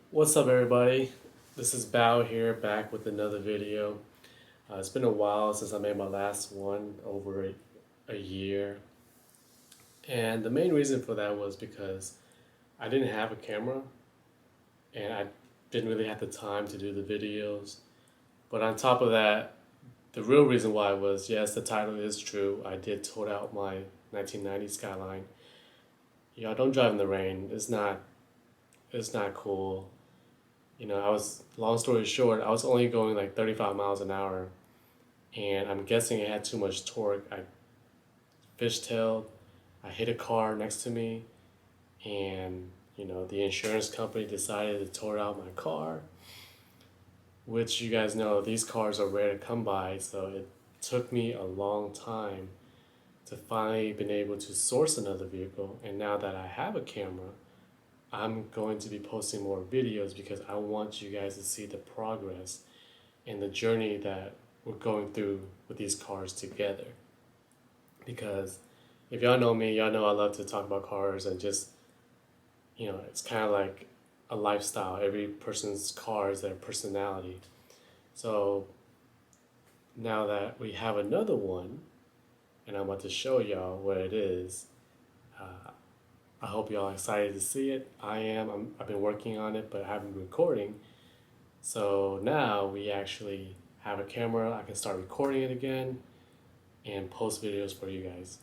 What's up, everybody? This is Bao here, back with another video. It's been a while since I made my last one, over a year. And the main reason for that was because I didn't have a camera and I didn't really have the time to do the videos. But on top of that, the real reason why was, yes, the title is true. I did tow out my 1990 Skyline. Y'all don't drive in the rain. It's not cool. Long story short, I was only going like 35 miles an hour, and I'm guessing it had too much torque. I fishtailed, I hit a car next to me, and the insurance company decided to tow out my car, which you guys know these cars are rare to come by, so it took me a long time to finally been able to source another vehicle. And now that I have a camera, I'm going to be posting more videos because I want you guys to see the progress and the journey that we're going through with these cars together. Because if y'all know me, y'all know I love to talk about cars and just, it's kind of like a lifestyle. Every person's car is their personality. So now that we have another one, and I'm about to show y'all what it is, I hope y'all are excited to see it. I am. I've been working on it, but I haven't been recording. So now we actually have a camera. I can start recording it again and post videos for you guys.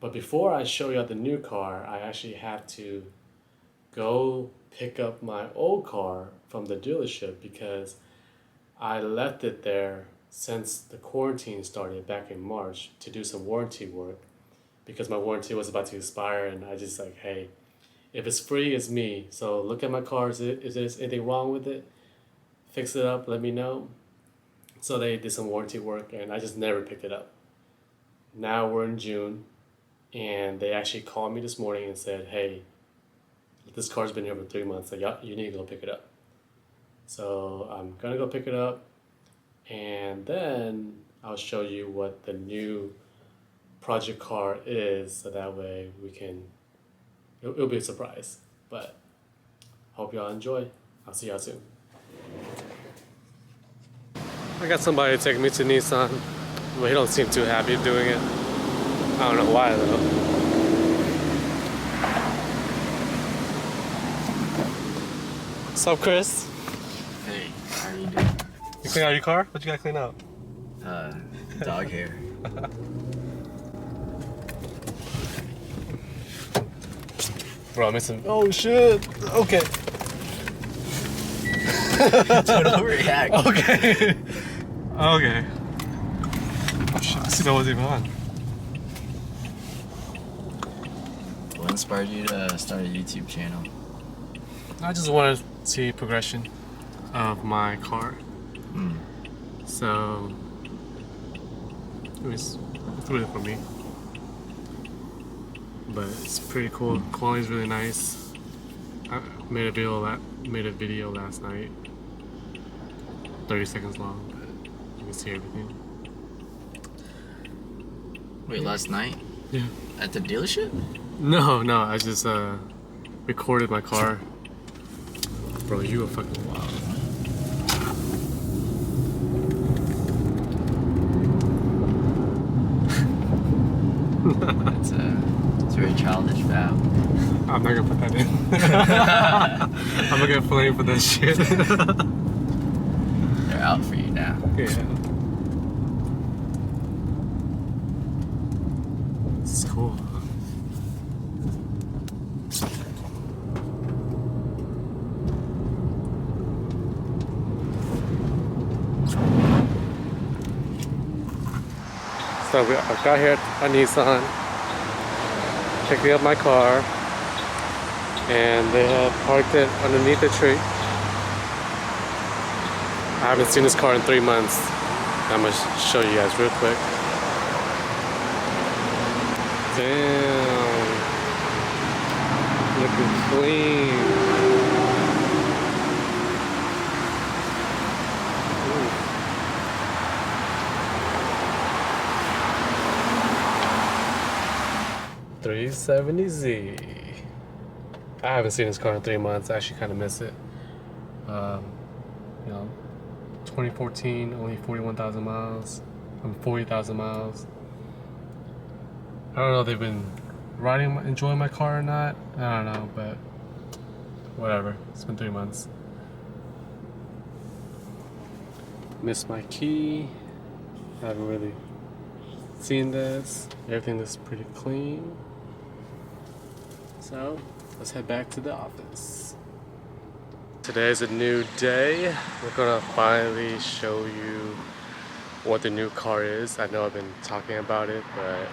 But before I show y'all the new car, I actually have to go pick up my old car from the dealership because I left it there since the quarantine started back in March to do some warranty work, because my warranty was about to expire, and I just like, hey, if it's free, it's me. So look at my car. Is there anything wrong with it? Fix it up. Let me know. So they did some warranty work, and I just never picked it up. Now we're in June, and they actually called me this morning and said, hey, this car's been here for 3 months, so you need to go pick it up. So I'm gonna go pick it up, and then I'll show you what the new project car is, so that way it'll be a surprise. But hope y'all enjoy. I'll see y'all soon. I got somebody taking me to Nissan, but he don't seem too happy doing it. I don't know why though. What's up, Chris? Hey, how are you doing? You clean out your car? What you gotta clean out? Dog hair. Bro, I'm missing. Oh shit! Okay. Don't overreact. Okay. Okay. Oh shit, I see that wasn't even on. What inspired you to start a YouTube channel? I just want to see progression of my car. So it's really for me. But it's pretty cool. Quality's really nice. I made a video last night. 30 seconds long, but you can see everything. Wait, last night? Yeah. At the dealership? No, I just recorded my car. Bro, you are fucking wild. It's very childish, Val. I'm not gonna put that in. I'm not gonna flame for that shit. They're out for you now. Yeah. It's cool. So I got here at Nissan, picking up my car, and they have parked it underneath the tree. I haven't seen this car in 3 months. I'm gonna show you guys real quick. Damn, looking clean. $370Z. I haven't seen this car in 3 months. I actually kind of miss it. You know, 2014, only 41,000 miles. 40,000 miles. I don't know if they've been enjoying my car or not. I don't know, but whatever. It's been 3 months. Missed my key. Haven't really seen this. Everything looks pretty clean. So let's head back to the office. Today's a new day. We're gonna finally show you what the new car is. I know I've been talking about it, but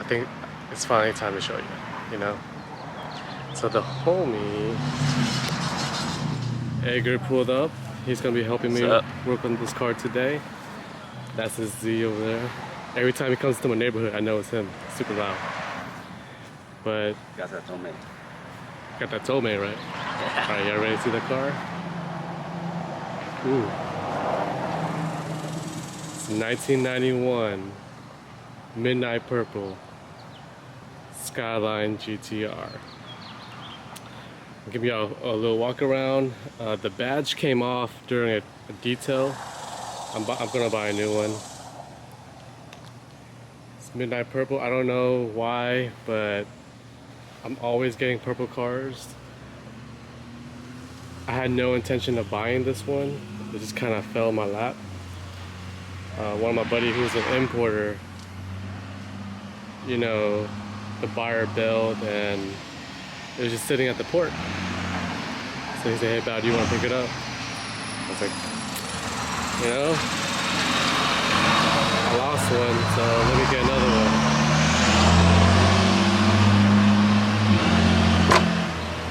I think it's finally time to show you, you know? So the homie, Edgar, pulled up. He's gonna be helping me work on this car today. That's his Z over there. Every time he comes to my neighborhood, I know it's him. Super loud. But Got that told me. Got that told me, right? Alright, y'all ready to see the car? Ooh. It's 1991 Midnight Purple Skyline Gtr. I'll give you a little walk around. The badge came off during a detail. I'm gonna buy a new one. It's Midnight Purple. I don't know why, but I'm always getting purple cars. I had no intention of buying this one. It just kind of fell in my lap. One of my buddies who's an importer, you know, the buyer bailed and it was just sitting at the port. So he said, hey, Bao, do you want to pick it up? I was like, you know, I lost one, so let me get another one.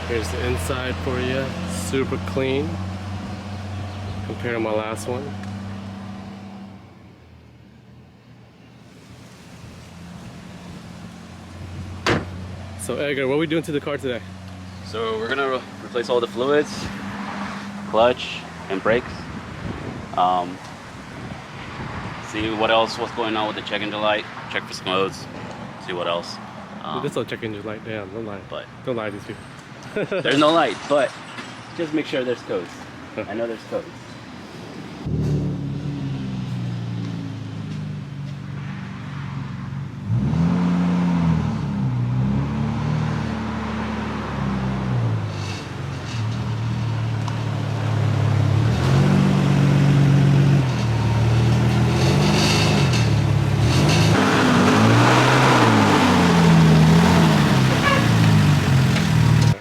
Here's the inside for you. Super clean compared to my last one. So Edgar, what are we doing to the car today? So we're gonna replace all the fluids, clutch, and brakes. See what's going on with the check engine light. Check for some modes. See what else. This will check engine light. Damn, don't lie. But don't lie to these people. there's no light, but just make sure there's codes. I know there's codes.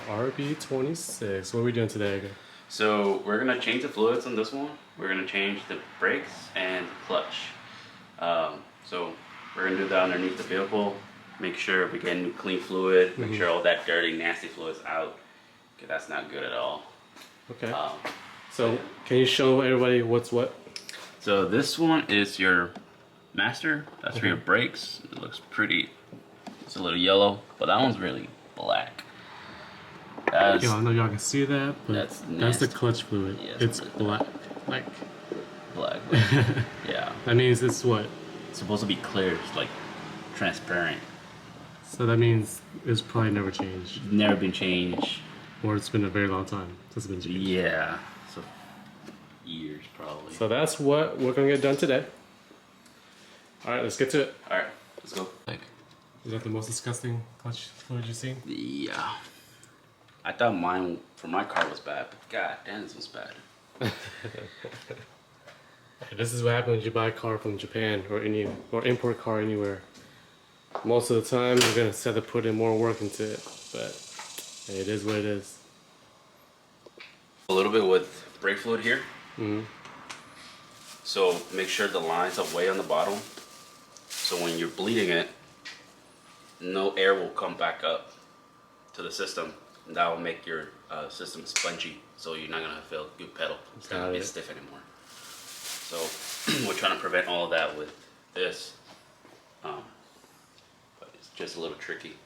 RB26. What are we doing today, Edgar? So we're gonna change the fluids on this one. We're gonna change the brakes and the clutch. So we're gonna do that underneath the vehicle. Make sure we get new clean fluid. Make sure all that dirty, nasty fluid's out. Okay, that's not good at all. Okay. So can you show everybody what's what? So this one is your master. That's for your brakes. It looks pretty. It's a little yellow, but that one's really black. I don't know y'all can see that, but that's the clutch fluid. Yeah, it's really black. Like black. Yeah. That means it's what? It's supposed to be clear. It's like transparent. So that means it's probably never changed. Never been changed. Or it's been a very long time since it's been changed. Yeah. So years probably. So that's what we're gonna get done today. Alright, let's get to it. Alright, let's go. Is that the most disgusting clutch fluid you've seen? Yeah. I thought mine for my car was bad, but god damn, this one's bad. This is what happens when you buy a car from Japan or import car anywhere. Most of the time you're gonna have to put in more work into it, but hey, it is what it is. A little bit with brake fluid here. So make sure the lines are way on the bottom. So when you're bleeding it, no air will come back up to the system. And that will make your system spongy, so you're not gonna feel good pedal. It's not gonna be stiff anymore. So we're trying to prevent all of that with this, but it's just a little tricky,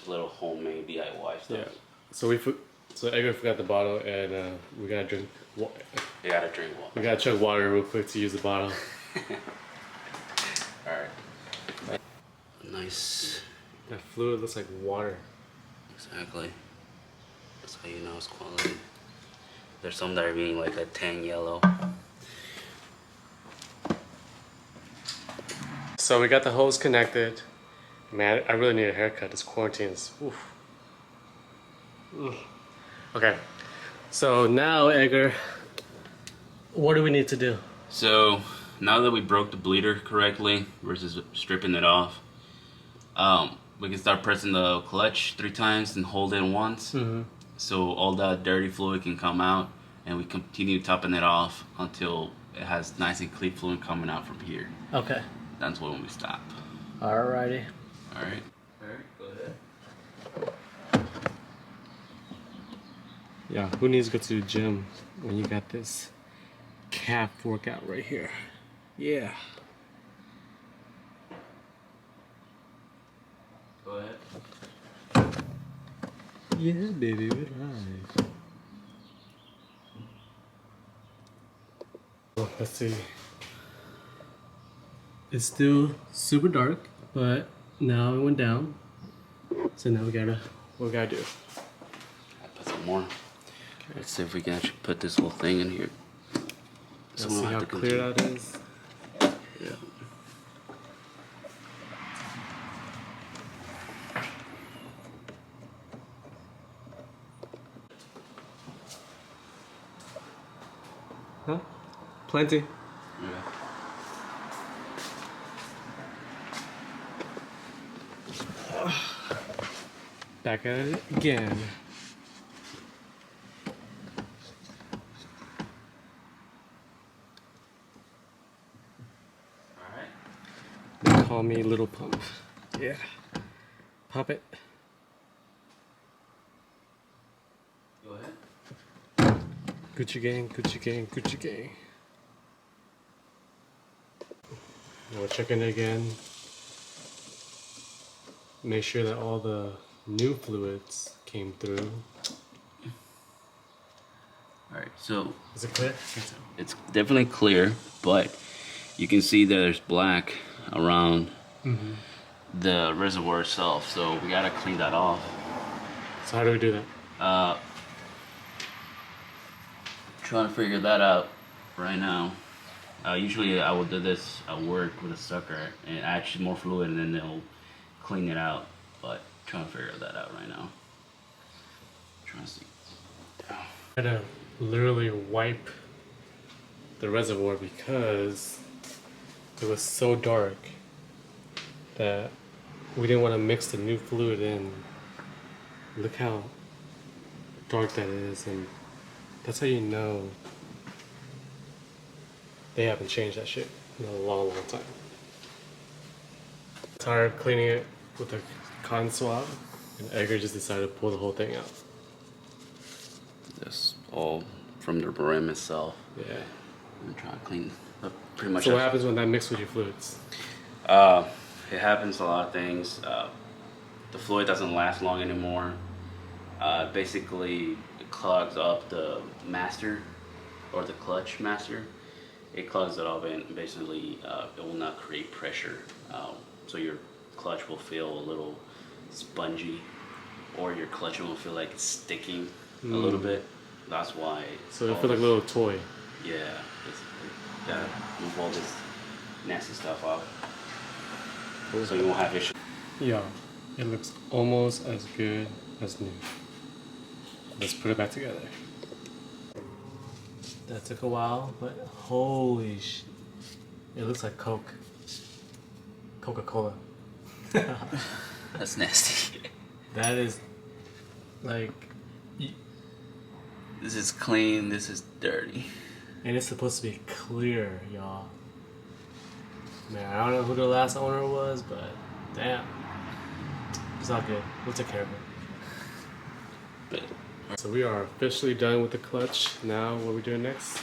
a little homemade DIY stuff. Yeah. So Edgar forgot the bottle, and we gotta drink. You gotta drink water. We gotta chug water real quick to use the bottle. All right. Nice. That fluid looks like water. Exactly. That's how you know it's quality. There's some that are being like a tan yellow. So we got the hose connected. Man, I really need a haircut. This quarantine is oof. Oof. Okay. So now, Edgar, what do we need to do? So now that we broke the bleeder correctly versus stripping it off, we can start pressing the clutch 3 times and hold it once. So all that dirty fluid can come out, and we continue topping it off until it has nice and clean fluid coming out from here. Okay. That's when we stop. Alrighty. Alright. Alright, go ahead. Yeah, who needs to go to the gym when you got this calf workout right here? Yeah. Go ahead. Yeah, baby, relax. Well, let's see. It's still super dark, but now it went down. So now what we gotta do? I'll put some more. Let's see if we can actually put this whole thing in here. Let's see how clear that is. Yeah. Huh? Plenty. Yeah. Back at it again. Alright. They call me Little Pump. Yeah. Pump it. Go ahead. Gucci gang, Gucci gang, Gucci gang. We'll check in again. Make sure that all the new fluids came through. Alright, so Is it clear? it's definitely clear, but you can see that there's black around the reservoir itself, so we gotta clean that off. So how do we do that? Trying to figure that out right now. Usually I will do this at work with a sucker and add more fluid and then they'll clean it out, but trying to figure that out right now. Trying to see. I had to literally wipe the reservoir because it was so dark that we didn't want to mix the new fluid in. Look how dark that is, and that's how you know they haven't changed that shit in a long, long time. Tired of cleaning it with a cotton swab, and Edgar just decided to pull the whole thing out. This all from the brim itself. Yeah. I'm trying to clean up pretty much. So what happens when that mixes with your fluids? It happens a lot of things. The fluid doesn't last long anymore. Basically, it clogs up the master or the clutch master. It clogs it up and basically it will not create pressure. So your clutch will feel a little spongy, or your clutch will feel like it's sticking a little bit. That's why. So it feels like a little toy. Yeah, basically. Gotta move all this nasty stuff off. So you won't have issues. Yeah, it looks almost as good as new. Let's put it back together. That took a while, but holy sh! It looks like Coke. Coca-Cola. That's nasty. That is like, This is clean, this is dirty. and it's supposed to be clear, y'all. Man, I don't know who the last owner was, but damn. It's all good. We'll take care of it. But So we are officially done with the clutch. Now, what are we doing next?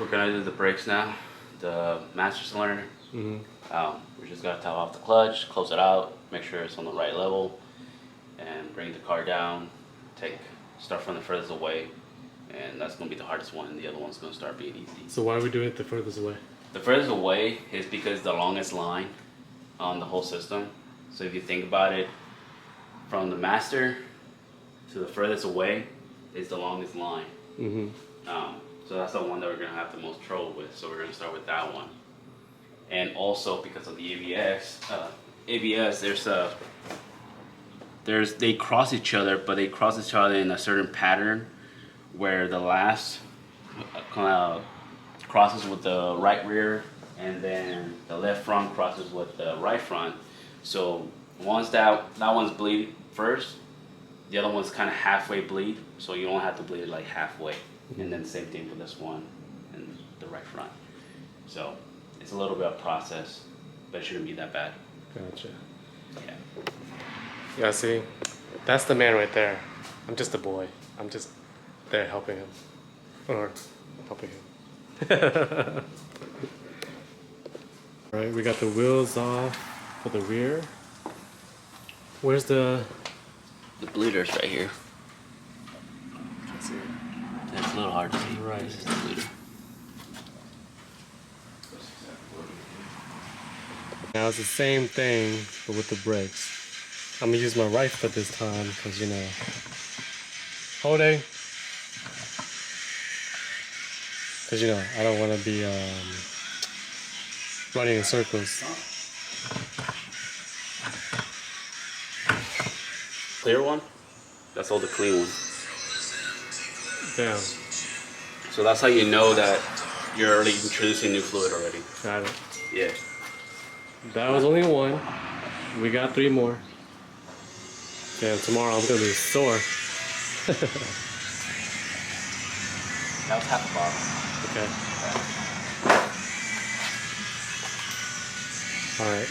we're gonna do the brakes now. The master cylinder. Mm-hmm. We just gotta top off the clutch, close it out, make sure it's on the right level, and bring the car down. Start from the furthest away, and that's gonna be the hardest one. And the other one's gonna start being easy. So why are we doing it the furthest away? The furthest away is because the longest line on the whole system. So if you think about it, from the master to the furthest away is the longest line. Mm-hmm. So that's the one that we're gonna have the most trouble with. So we're gonna start with that one. And also because of the ABS, they cross each other, but they cross each other in a certain pattern, where the last crosses with the right rear, and then the left front crosses with the right front. So once that one's bleed first, the other one's kind of halfway bleed, so you don't have to bleed it like halfway. And then same thing with this one and the right front. So it's a little bit of process, but it shouldn't be that bad. Gotcha. Yeah. Yeah, see, that's the man right there. I'm just a boy. I'm just there helping him. Or helping him. Alright, we got the wheels off for the rear. Where's the bleeder's right here. It's a little hard to see. Right. This is the bleeder. Now it's the same thing, but with the brakes. I'm gonna use my right foot this time, because you know. Holding. Because you know, I don't want to be running in circles. Clear one? That's all the clean one. Damn. So that's how you know that you're already introducing new fluid already. Got it. Yeah. That was only one. We got 3 more. Damn, tomorrow I'm gonna be sore. That was half a bottle. Okay. Alright.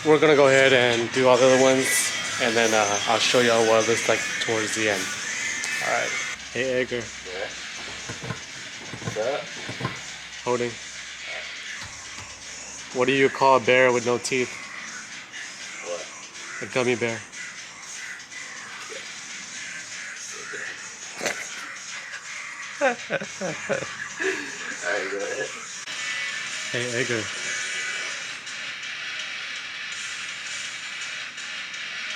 We're gonna go ahead and do all the other ones, and then I'll show y'all what it looks like towards the end. Alright. Hey Edgar. Yeah. What's up? Holding. What do you call a bear with no teeth? What? A gummy bear. Alright, go ahead. Hey Edgar.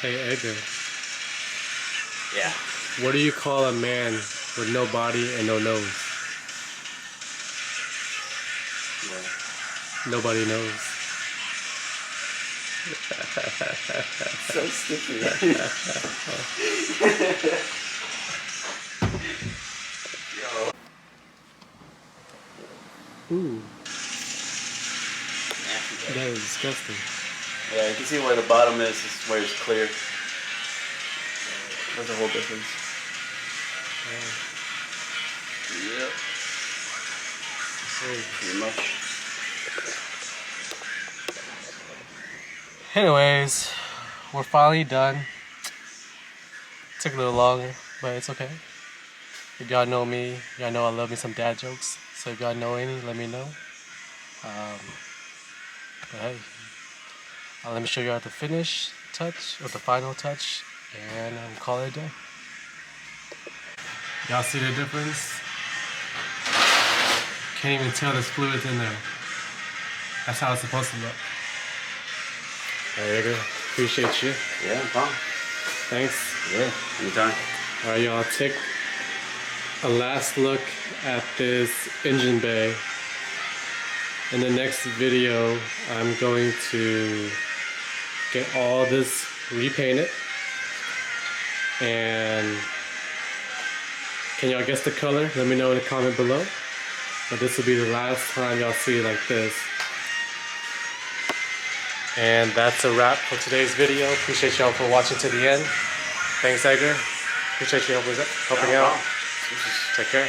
Hey Edgar. Yeah. What do you call a man with no body and no nose? Yeah. Nobody knows. So stupid. Yo. Ooh. That is disgusting. Yeah, you can see where the bottom is where it's clear. That's the whole difference. Yep. Pretty much. Anyways, we're finally done. Took a little longer, but it's okay. If y'all know me, y'all know I love me some dad jokes. So if y'all know any, let me know. But hey, let me show you how the finish touch, or the final touch, and call it a day. Y'all see the difference? Can't even tell there's fluid in there. That's how it's supposed to look. Alright, Edgar, appreciate you. Yeah, no problem. Thanks. Yeah, anytime. Alright, y'all, take a last look at this engine bay. In the next video, I'm going to get all this repainted. And can y'all guess the color? Let me know in the comment below. But this will be the last time y'all see it like this. And that's a wrap for today's video. Appreciate y'all for watching to the end. Thanks, Edgar. Appreciate you helping out. Take care.